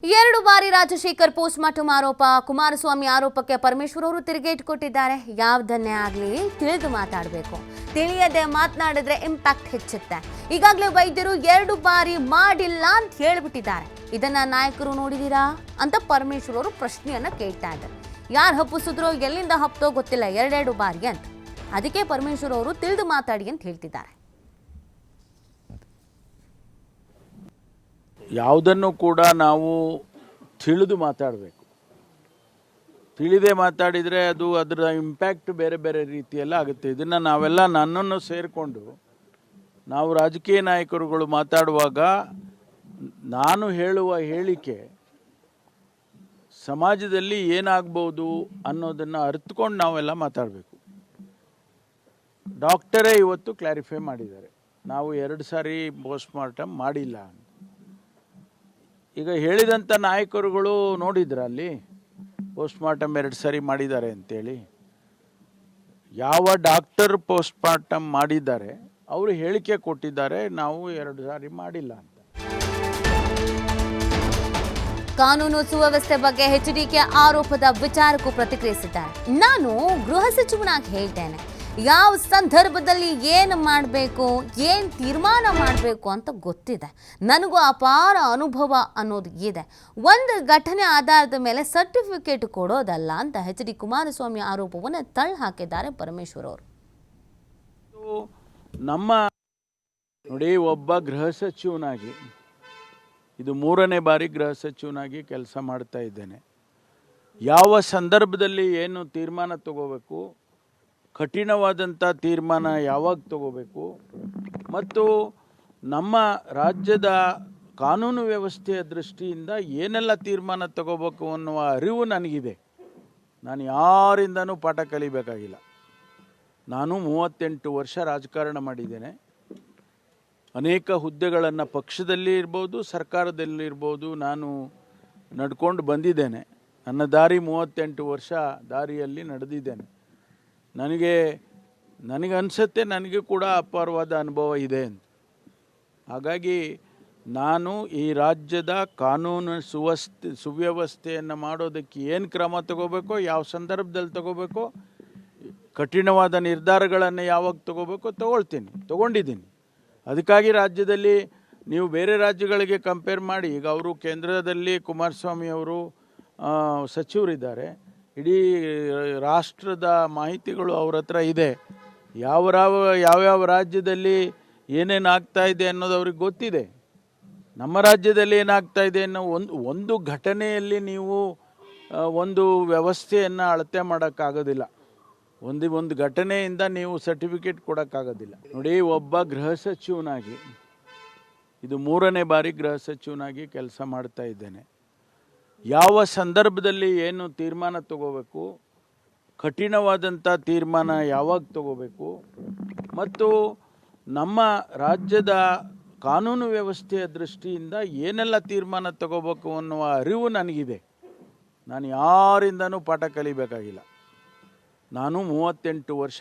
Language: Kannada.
ಎರಡು ಬಾರಿ ರಾಜಶೇಖರ್ ಪೋಸ್ಟ್ ಮಾರ್ಟಮ್ ಆರೋಪ ಕುಮಾರಸ್ವಾಮಿ ಆರೋಪಕ್ಕೆ ಪರಮೇಶ್ವರ್ ಅವರು ತಿರುಗೇಟು ಕೊಟ್ಟಿದ್ದಾರೆ. ಯಾವುದನ್ನೇ ಆಗಲಿ ತಿಳಿದು ಮಾತಾಡಬೇಕು, ತಿಳಿಯದೆ ಮಾತನಾಡಿದ್ರೆ ಇಂಪ್ಯಾಕ್ಟ್ ಹೆಚ್ಚುತ್ತೆ. ಈಗಾಗಲೇ ವೈದ್ಯರು ಎರಡು ಬಾರಿ ಮಾಡಿಲ್ಲ ಅಂತ ಹೇಳಿಬಿಟ್ಟಿದ್ದಾರೆ. ಇದನ್ನ ನಾಯಕರು ನೋಡಿದೀರಾ ಅಂತ ಪರಮೇಶ್ವರ್ ಅವರು ಪ್ರಶ್ನೆಯನ್ನ ಕೇಳ್ತಾ ಇದ್ದಾರೆ. ಯಾರು ಹಪ್ಪಿಸಿದ್ರೋ ಎಲ್ಲಿಂದ ಹಪ್ತೋ ಗೊತ್ತಿಲ್ಲ, ಎರಡೆರಡು ಬಾರಿ ಅಂತ. ಅದಕ್ಕೆ ಪರಮೇಶ್ವರ್ ಅವರು ತಿಳಿದು ಮಾತಾಡಿ ಅಂತ ಹೇಳ್ತಿದ್ದಾರೆ. ಯಾವುದನ್ನು ಕೂಡ ನಾವು ತಿಳಿದು ಮಾತಾಡಬೇಕು. ತಿಳಿದೇ ಮಾತಾಡಿದರೆ ಅದರ ಇಂಪ್ಯಾಕ್ಟ್ ಬೇರೆ ಬೇರೆ ರೀತಿಯಲ್ಲ ಆಗುತ್ತೆ. ಇದನ್ನು ನಾವೆಲ್ಲ ನನ್ನನ್ನು ಸೇರಿಕೊಂಡು ನಾವು ರಾಜಕೀಯ ನಾಯಕರುಗಳು ಮಾತಾಡುವಾಗ ನಾನು ಹೇಳುವ ಹೇಳಿಕೆ ಸಮಾಜದಲ್ಲಿ ಏನಾಗ್ಬೋದು ಅನ್ನೋದನ್ನು ಅರಿತುಕೊಂಡು ನಾವೆಲ್ಲ ಮಾತಾಡಬೇಕು. ಡಾಕ್ಟರೇ ಇವತ್ತು ಕ್ಲಾರಿಫೈ ಮಾಡಿದ್ದಾರೆ, ನಾವು 2 ಸಾರಿ ಪೋಸ್ಟ್ ಮಾರ್ಟಮ್ ಮಾಡಿಲ್ಲ ಅಂತ. ಈಗ ಹೇಳಿದಂಥ ನಾಯಕರುಗಳು ನೋಡಿದ್ರ ಅಲ್ಲಿ ಪೋಸ್ಟ್ ಮಾರ್ಟಮ್ 2 ಸಾರಿ ಮಾಡಿದ್ದಾರೆ ಅಂತೇಳಿ? ಯಾವ ಡಾಕ್ಟರ್ ಪೋಸ್ಟ್ ಮಾರ್ಟಮ್ ಮಾಡಿದ್ದಾರೆ ಅವರು ಹೇಳಿಕೆ ಕೊಟ್ಟಿದ್ದಾರೆ, ನಾವು 2 ಸಾರಿ ಮಾಡಿಲ್ಲ ಅಂತ. ಕಾನೂನು ಸುವ್ಯವಸ್ಥೆ ಬಗ್ಗೆ ಎಚ್ಡಿಕೆ ಆರೋಪದ ವಿಚಾರಕ್ಕೂ ಪ್ರತಿಕ್ರಿಯಿಸಿದ್ದಾರೆ. ನಾನು ಗೃಹ ಸಚಿವನಾಗಿ ಹೇಳ್ತೇನೆ, ಯಾವ ಸಂದರ್ಭದಲ್ಲಿ ಏನು ಮಾಡಬೇಕು, ಏನು ತೀರ್ಮಾನ ಮಾಡಬೇಕು ಅಂತ ಗೊತ್ತಿದೆ. ನನಗೂ ಅಪಾರ ಅನುಭವ ಅನ್ನೋದು ಇದೆ. ಒಂದು ಘಟನೆ ಆಧಾರದ ಮೇಲೆ ಸರ್ಟಿಫಿಕೇಟ್ ಕೊಡೋದಲ್ಲ ಅಂತ ಎಚ್.ಡಿ. ಕುಮಾರಸ್ವಾಮಿ ಆರೋಪವನ್ನು ತಳ್ಳಿ ಹಾಕಿದ್ದಾರೆ ಪರಮೇಶ್ವರ್ ಅವರು. ನಮ್ಮ ನೋಡಿ, ಒಬ್ಬ ಗೃಹ ಸಚಿವನಾಗಿ ಇದು 3ನೇ ಬಾರಿ ಗೃಹ ಸಚಿವನಾಗಿ ಕೆಲಸ ಮಾಡ್ತಾ ಇದ್ದೇನೆ. ಯಾವ ಸಂದರ್ಭದಲ್ಲಿ ಏನು ತೀರ್ಮಾನ ತಗೋಬೇಕು, ಕಠಿಣವಾದಂಥ ತೀರ್ಮಾನ ಯಾವಾಗ ತಗೋಬೇಕು, ಮತ್ತು ನಮ್ಮ ರಾಜ್ಯದ ಕಾನೂನು ವ್ಯವಸ್ಥೆಯ ದೃಷ್ಟಿಯಿಂದ ಏನೆಲ್ಲ ತೀರ್ಮಾನ ತಗೋಬೇಕು ಅನ್ನುವ ಅರಿವು ನನಗಿದೆ. ನಾನು ಯಾರಿಂದನೂ ಪಾಠ ಕಲಿಬೇಕಾಗಿಲ್ಲ. ನಾನು 38 ವರ್ಷ ರಾಜಕಾರಣ ಮಾಡಿದ್ದೇನೆ. ಅನೇಕ ಹುದ್ದೆಗಳನ್ನು ಪಕ್ಷದಲ್ಲಿ ಇರ್ಬೋದು, ಸರ್ಕಾರದಲ್ಲಿ ಇರ್ಬೋದು, ನಾನು ನಡ್ಕೊಂಡು ಬಂದಿದ್ದೇನೆ. ನನ್ನ ದಾರಿ 38 ವರ್ಷ ದಾರಿಯಲ್ಲಿ ನಡೆದಿದ್ದೇನೆ. ನನಗನ್ಸುತ್ತೆ ನನಗೆ ಕೂಡ ಅಪಾರವಾದ ಅನುಭವ ಇದೆ ಅಂತ. ಹಾಗಾಗಿ ನಾನು ಈ ರಾಜ್ಯದ ಕಾನೂನು ಸುವ್ಯವಸ್ಥೆಯನ್ನು ಮಾಡೋದಕ್ಕೆ ಏನು ಕ್ರಮ ತಗೋಬೇಕೋ, ಯಾವ ಸಂದರ್ಭದಲ್ಲಿ ತಗೋಬೇಕೋ, ಕಠಿಣವಾದ ನಿರ್ಧಾರಗಳನ್ನು ಯಾವಾಗ ತಗೋಬೇಕೋ ತಗೊಂಡಿದ್ದೀನಿ. ಅದಕ್ಕಾಗಿ ರಾಜ್ಯದಲ್ಲಿ ನೀವು ಬೇರೆ ರಾಜ್ಯಗಳಿಗೆ ಕಂಪೇರ್ ಮಾಡಿ, ಈಗ ಅವರು ಕೇಂದ್ರದಲ್ಲಿ ಕುಮಾರಸ್ವಾಮಿ ಅವರು ಸಚಿವರಿದ್ದಾರೆ. ಇಡೀ ರಾಷ್ಟ್ರದ ಮಾಹಿತಿಗಳು ಅವ್ರ ಹತ್ರ ಇದೆ. ಯಾವ್ಯಾವ ರಾಜ್ಯದಲ್ಲಿ ಏನೇನು ಆಗ್ತಾ ಇದೆ ಅನ್ನೋದು ಅವ್ರಿಗೆ ಗೊತ್ತಿದೆ. ನಮ್ಮ ರಾಜ್ಯದಲ್ಲಿ ಏನಾಗ್ತಾ ಇದೆ ಅನ್ನೋ ಒಂದು ಘಟನೆಯಲ್ಲಿ ನೀವು ಒಂದು ವ್ಯವಸ್ಥೆಯನ್ನು ಅಳತೆ ಮಾಡೋಕ್ಕಾಗೋದಿಲ್ಲ. ಒಂದು ಘಟನೆಯಿಂದ ನೀವು ಸರ್ಟಿಫಿಕೇಟ್ ಕೊಡೋಕ್ಕಾಗೋದಿಲ್ಲ. ನೋಡಿ, ಒಬ್ಬ ಗೃಹ ಸಚಿವನಾಗಿ ಇದು 3ನೇ ಬಾರಿ ಗೃಹ ಸಚಿವನಾಗಿ ಕೆಲಸ ಮಾಡ್ತಾ ಇದ್ದೇನೆ. ಯಾವ ಸಂದರ್ಭದಲ್ಲಿ ಏನು ತೀರ್ಮಾನ ತಗೋಬೇಕು, ಕಠಿಣವಾದಂಥ ತೀರ್ಮಾನ ಯಾವಾಗ ತಗೋಬೇಕು, ಮತ್ತು ನಮ್ಮ ರಾಜ್ಯದ ಕಾನೂನು ವ್ಯವಸ್ಥೆಯ ದೃಷ್ಟಿಯಿಂದ ಏನೆಲ್ಲ ತೀರ್ಮಾನ ತಗೋಬೇಕು ಅನ್ನುವ ಅರಿವು ನನಗಿದೆ. ನಾನು ಯಾರಿಂದನೂ ಪಾಠ ಕಲಿಬೇಕಾಗಿಲ್ಲ. ನಾನು 38 ವರ್ಷ